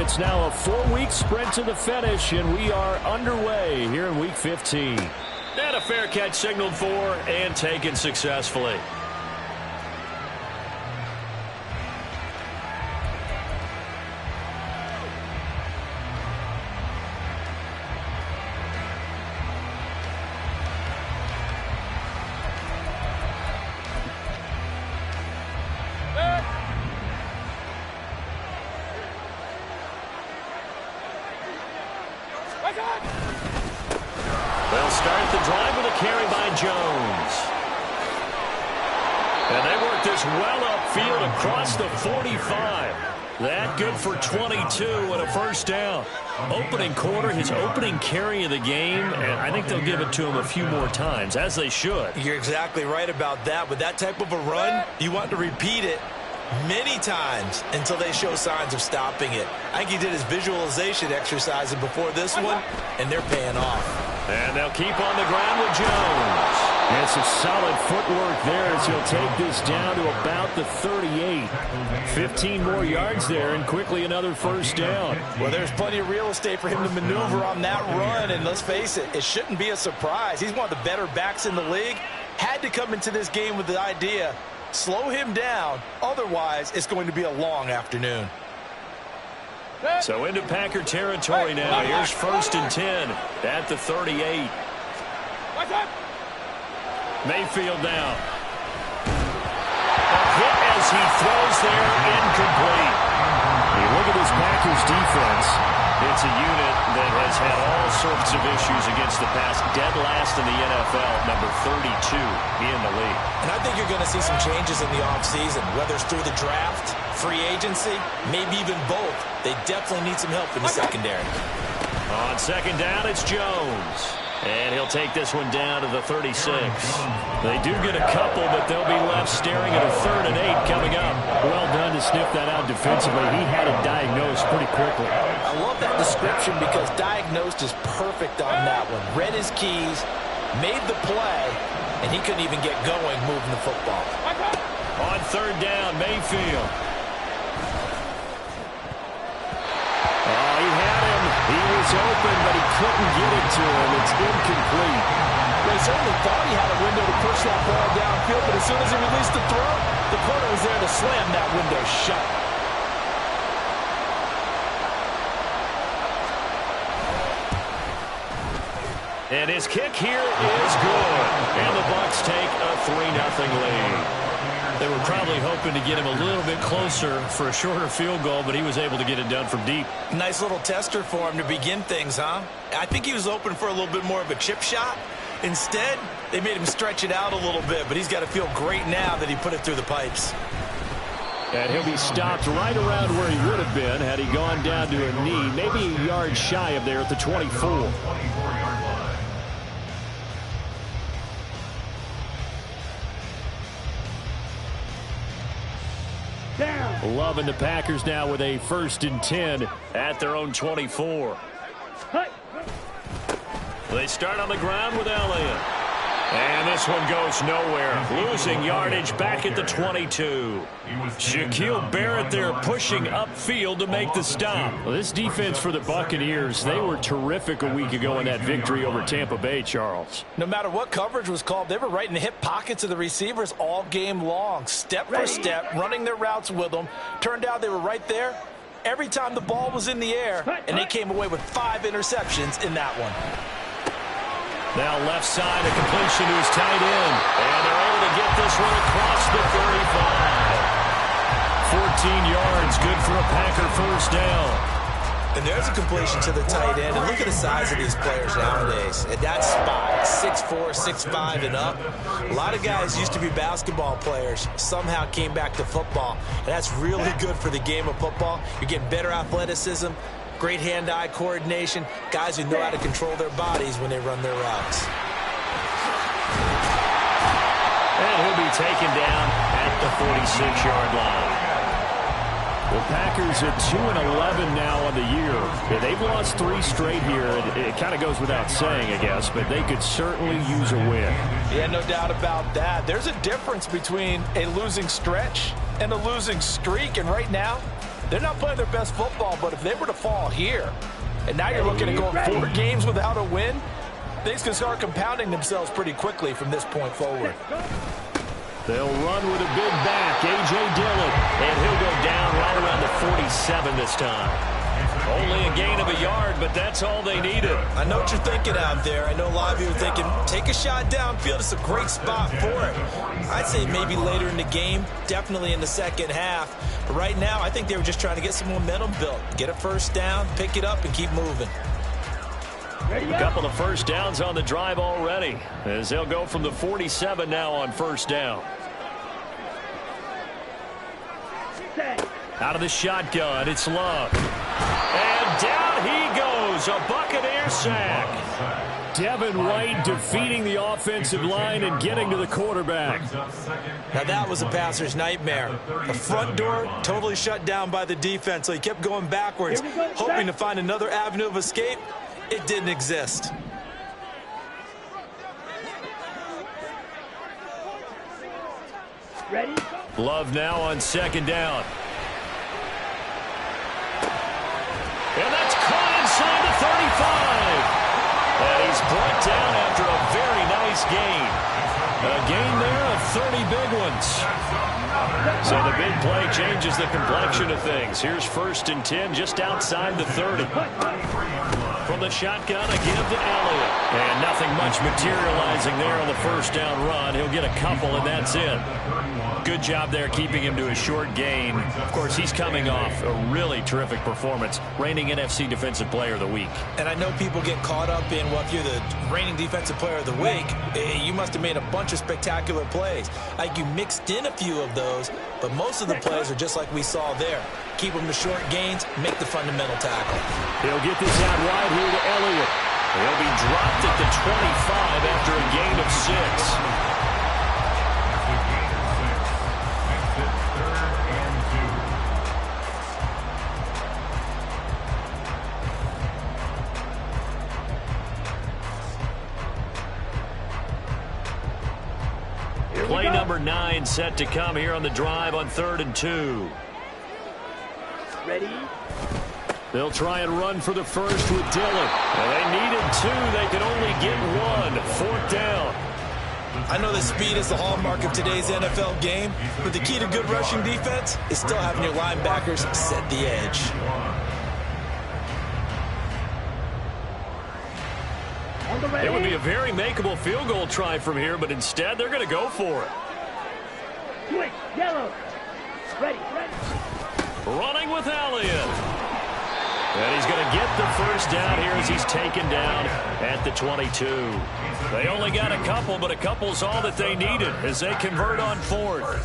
it's now a 4-week sprint to the finish, and we are underway here in Week 15. And a fair catch signaled for and taken successfully. They'll start the drive with a carry by Jones. And they work this well upfield across the 45. That good for 22 and a first down. Opening quarter, his opening carry of the game, and I think they'll give it to him a few more times, as they should. You're exactly right about that. With that type of a run, you want to repeat it many times until they show signs of stopping it. I think he did his visualization exercising before this one, and they're paying off. And they'll keep on the ground with Jones. And some solid footwork there as he'll take this down to about the 38. 15 more yards there, and quickly another first down. Well, there's plenty of real estate for him to maneuver on that run, and let's face it, it shouldn't be a surprise. He's one of the better backs in the league. Had to come into this game with the idea, slow him down, otherwise it's going to be a long afternoon. So into Packer territory now. Here's 1st and 10 at the 38. Mayfield down. A hit as he throws there, incomplete. You look at this Packers defense. It's a unit that has had all sorts of issues against the pass. Dead last in the NFL, number 32 in the league. And I think you're going to see some changes in the offseason, whether it's through the draft, free agency, maybe even both. They definitely need some help in the secondary. On 2nd down, it's Jones. And he'll take this one down to the 36. They do get a couple, but they'll be left staring at a 3rd and 8 coming up. Well done to sniff that out defensively. He had it diagnosed pretty quickly. I love that description because diagnosed is perfect on that one. Read his keys, made the play, and he couldn't even get going moving the football. On 3rd down, Mayfield. Oh, he had him. He was open, but he couldn't get it to him. It's incomplete. They certainly thought he had a window to push that ball downfield, but as soon as he released the throw, the corner was there to slam that window shut. And his kick here is good. And the Bucks take a 3-0 lead. They were probably hoping to get him a little bit closer for a shorter field goal, but he was able to get it done from deep. Nice little tester for him to begin things, huh? I think he was open for a little bit more of a chip shot. Instead, they made him stretch it out a little bit, but he's got to feel great now that he put it through the pipes. And he'll be stopped right around where he would have been had he gone down to a knee, maybe a yard shy of there at the 24. Loving the Packers now with a 1st and 10 at their own 24. They start on the ground with Elliott. And this one goes nowhere. Losing yardage back at the 22. Shaquille Barrett there pushing upfield to make the stop. Well, this defense for the Buccaneers, they were terrific a week ago in that victory over Tampa Bay, Charles. No matter what coverage was called, they were right in the hip pockets of the receivers all game long. Step for step, running their routes with them. Turned out they were right there every time the ball was in the air, and they came away with 5 interceptions in that one. Now left side, a completion to his tight end. And they're able to get this one across the 35. 14 yards, good for a Packer first down. And there's a completion to the tight end. And look at the size of these players nowadays. At that spot, 6'4", 6'5", and up. A lot of guys used to be basketball players, somehow came back to football. And that's really good for the game of football. You're getting better athleticism, great hand-eye coordination, guys who know how to control their bodies when they run their routes. And he'll be taken down at the 46-yard line. The Packers at 2-11 now on the year. Yeah, they've lost 3 straight here. It kind of goes without saying, I guess, but they could certainly use a win. Yeah, no doubt about that. There's a difference between a losing stretch and a losing streak, and right now, They're not playing their best football, but if they were to fall here, and now you're looking at going 4 games without a win, things can start compounding themselves pretty quickly from this point forward. They'll run with a big back, A.J. Dillon, and he'll go down right around the 47 this time. Only a gain of a yard, but that's all they needed. I know what you're thinking out there. I know a lot of you are thinking, take a shot downfield. It's a great spot for it. I'd say maybe later in the game, definitely in the second half. But right now, I think they were just trying to get some momentum built. Get a first down, pick it up, and keep moving. A couple of first downs on the drive already, as they'll go from the 47 now on first down. Out of the shotgun, it's Love. And down he goes, a Buccaneer sack. Devin White defeating the offensive line and getting to the quarterback. Now that was a passer's nightmare. The front door totally shut down by the defense, so he kept going backwards, hoping to find another avenue of escape. It didn't exist. Ready? Love now on second down. And that's caught inside the 35. And he's brought down after a very nice gain. A gain there of 30 big ones. So the big play changes the complexion of things. Here's 1st and 10 just outside the 30. From the shotgun, a give to Elliott. And nothing much materializing there on the first down run. He'll get a couple, and that's it. Good job there keeping him to a short gain. Of course, he's coming off a really terrific performance, reigning NFC Defensive Player of the Week. And I know people get caught up in, well, if you're the reigning Defensive Player of the Week, you must have made a bunch of spectacular plays. Like you mixed in a few of those, but most of the plays are just like we saw there. Keep them to short gains, make the fundamental tackle. He'll get this out wide here to Elliott. He'll be dropped at the 25 after a gain of 6. Play number 9 set to come here on the drive on 3rd and 2. Ready? They'll try and run for the first with Dillon. And they needed 2. They could only get 1. 4th down. I know that speed is the hallmark of today's NFL game, but the key to good rushing defense is still having your linebackers set the edge. It would be a very makeable field goal try from here, but instead they're going to go for it. Quick, yellow. Ready. Running with Elliott. And he's going to get the first down here as he's taken down at the 22. They only got a couple, but a couple's all that they needed as they convert on 4th.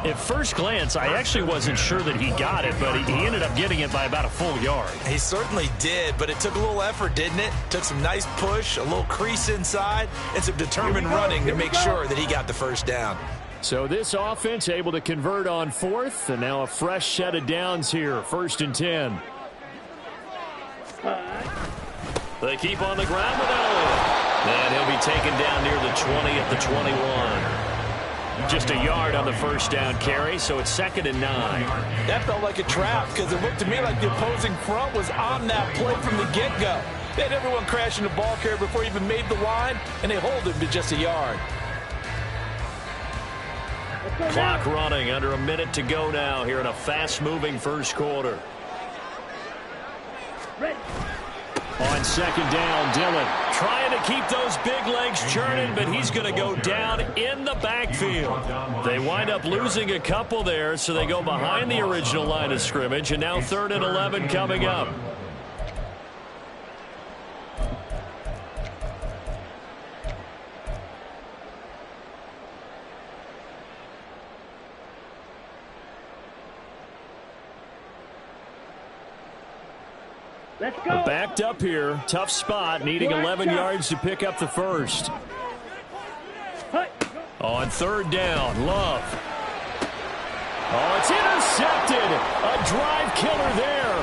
At first glance, I actually wasn't sure that he got it, but he ended up getting it by about a full yard. He certainly did, but it took a little effort, didn't it? Took some nice push, a little crease inside, and some determined running to make sure that he got the first down. So this offense able to convert on 4th, and now a fresh set of downs here, 1st and 10. They keep on the ground with Elliott. And he'll be taken down near the 20 at the 21. Just a yard on the first down carry, so it's 2nd and 9. That felt like a trap because it looked to me like the opposing front was on that play from the get-go. They had everyone crashing the ball carrier before he even made the line, and they hold him to just a yard. Clock running, under a minute to go now here in a fast-moving first quarter. On 2nd down, Dillon. Trying to keep those big legs churning, but he's going to go down in the backfield. They wind up losing a couple there, so they go behind the original line of scrimmage, and now 3rd and 11 coming up. Let's go. Backed up here. Tough spot. Needing 11 yards to pick up the first. On 3rd down, Love. Oh, it's intercepted. A drive killer there.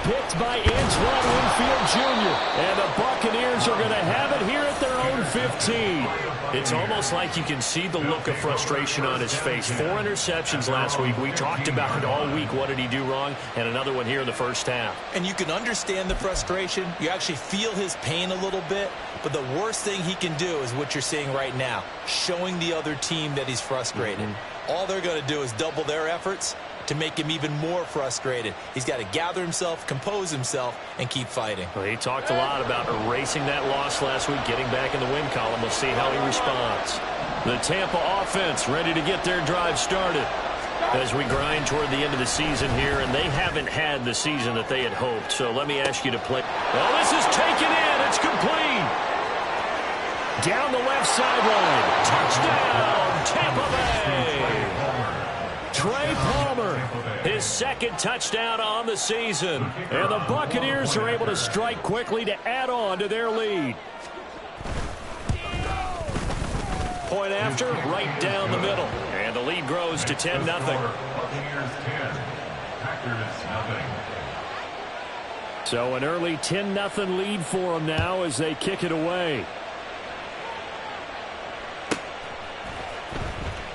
picked by Antoine Winfield Jr. And the Buccaneers are going to have it here at their own 15. It's almost like you can see the look of frustration on his face. 4 interceptions last week. We talked about it all week. What did he do wrong? And another one here in the first half. And you can understand the frustration. You actually feel his pain a little bit. But the worst thing he can do is what you're seeing right now, showing the other team that he's frustrated. All they're going to do is double their efforts to make him even more frustrated. He's got to gather himself, compose himself, and keep fighting. Well, he talked a lot about erasing that loss last week, getting back in the win column. We'll see how he responds. The Tampa offense ready to get their drive started as we grind toward the end of the season here, and they haven't had the season that they had hoped. So let me ask you to play. Well, this is taken in. It's complete. Down the left sideline. Touchdown, Tampa Bay. Trey Palmer, his second touchdown on the season. And the Buccaneers are able to strike quickly to add on to their lead. Point after, right down the middle. And the lead grows to 10-0. So an early 10-0 lead for them now as they kick it away.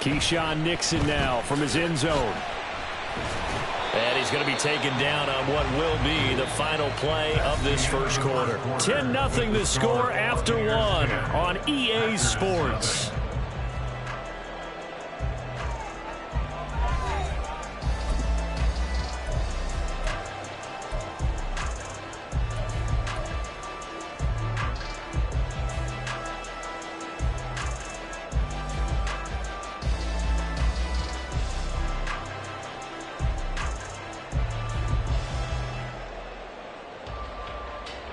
Keyshawn Nixon now from his end zone. And he's going to be taken down on what will be the final play of this first quarter. 10-0 the score after 1 on EA Sports.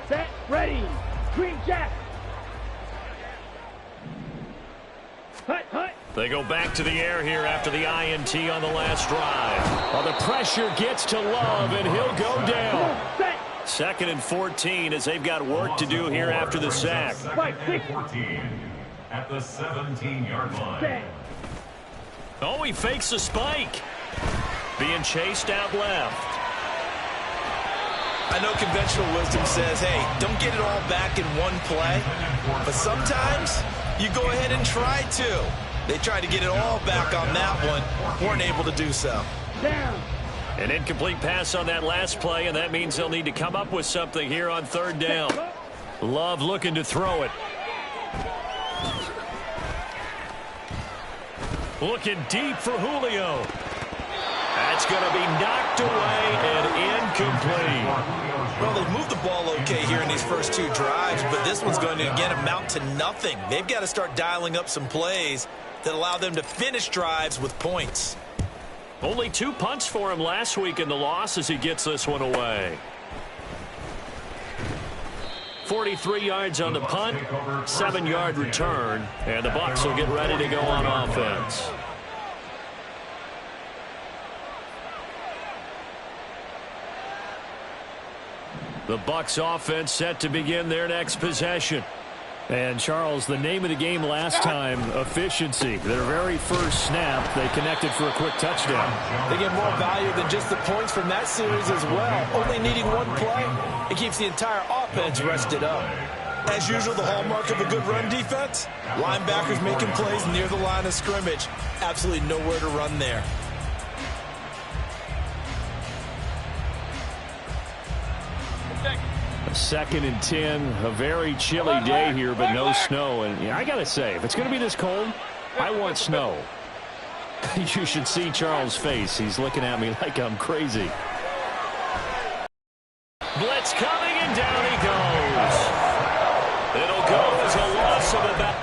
Set, ready, Green Jack. Hut, hut. They go back to the air here after the INT on the last drive. Well, the pressure gets to Love, and he'll go down. Set. 2nd and 14 as they've got work to do here after the sack. Right, 14 at the 17-yard line. set. Oh, he fakes a spike. Being chased out left. I know conventional wisdom says, hey, don't get it all back in one play. But sometimes you go ahead and try to. They tried to get it all back on that one. Weren't able to do so. Down. An incomplete pass on that last play, and that means they'll need to come up with something here on 3rd down. Love looking to throw it. Looking deep for Julio. That's going to be knocked away and incomplete. Well, they've moved the ball okay here in these first 2 drives, but this one's going to, again, amount to nothing. They've got to start dialing up some plays that allow them to finish drives with points. Only 2 punts for him last week in the loss as he gets this one away. 43 yards on the punt, 7-yard return, and the Bucks will get ready to go on offense. The Bucks offense set to begin their next possession. And, Charles, the name of the game last time, efficiency. Their very first snap, they connected for a quick touchdown. They get more value than just the points from that series as well. Only needing 1 play, it keeps the entire offense rested up. As usual, the hallmark of a good run defense, linebackers making plays near the line of scrimmage. Absolutely nowhere to run there. Second and 10, a very chilly day here, but no snow. And I got to say, if it's going to be this cold, I want snow. You should see Charles' face. He's looking at me like I'm crazy. Blitz coming, and down he goes. It'll go as a loss of about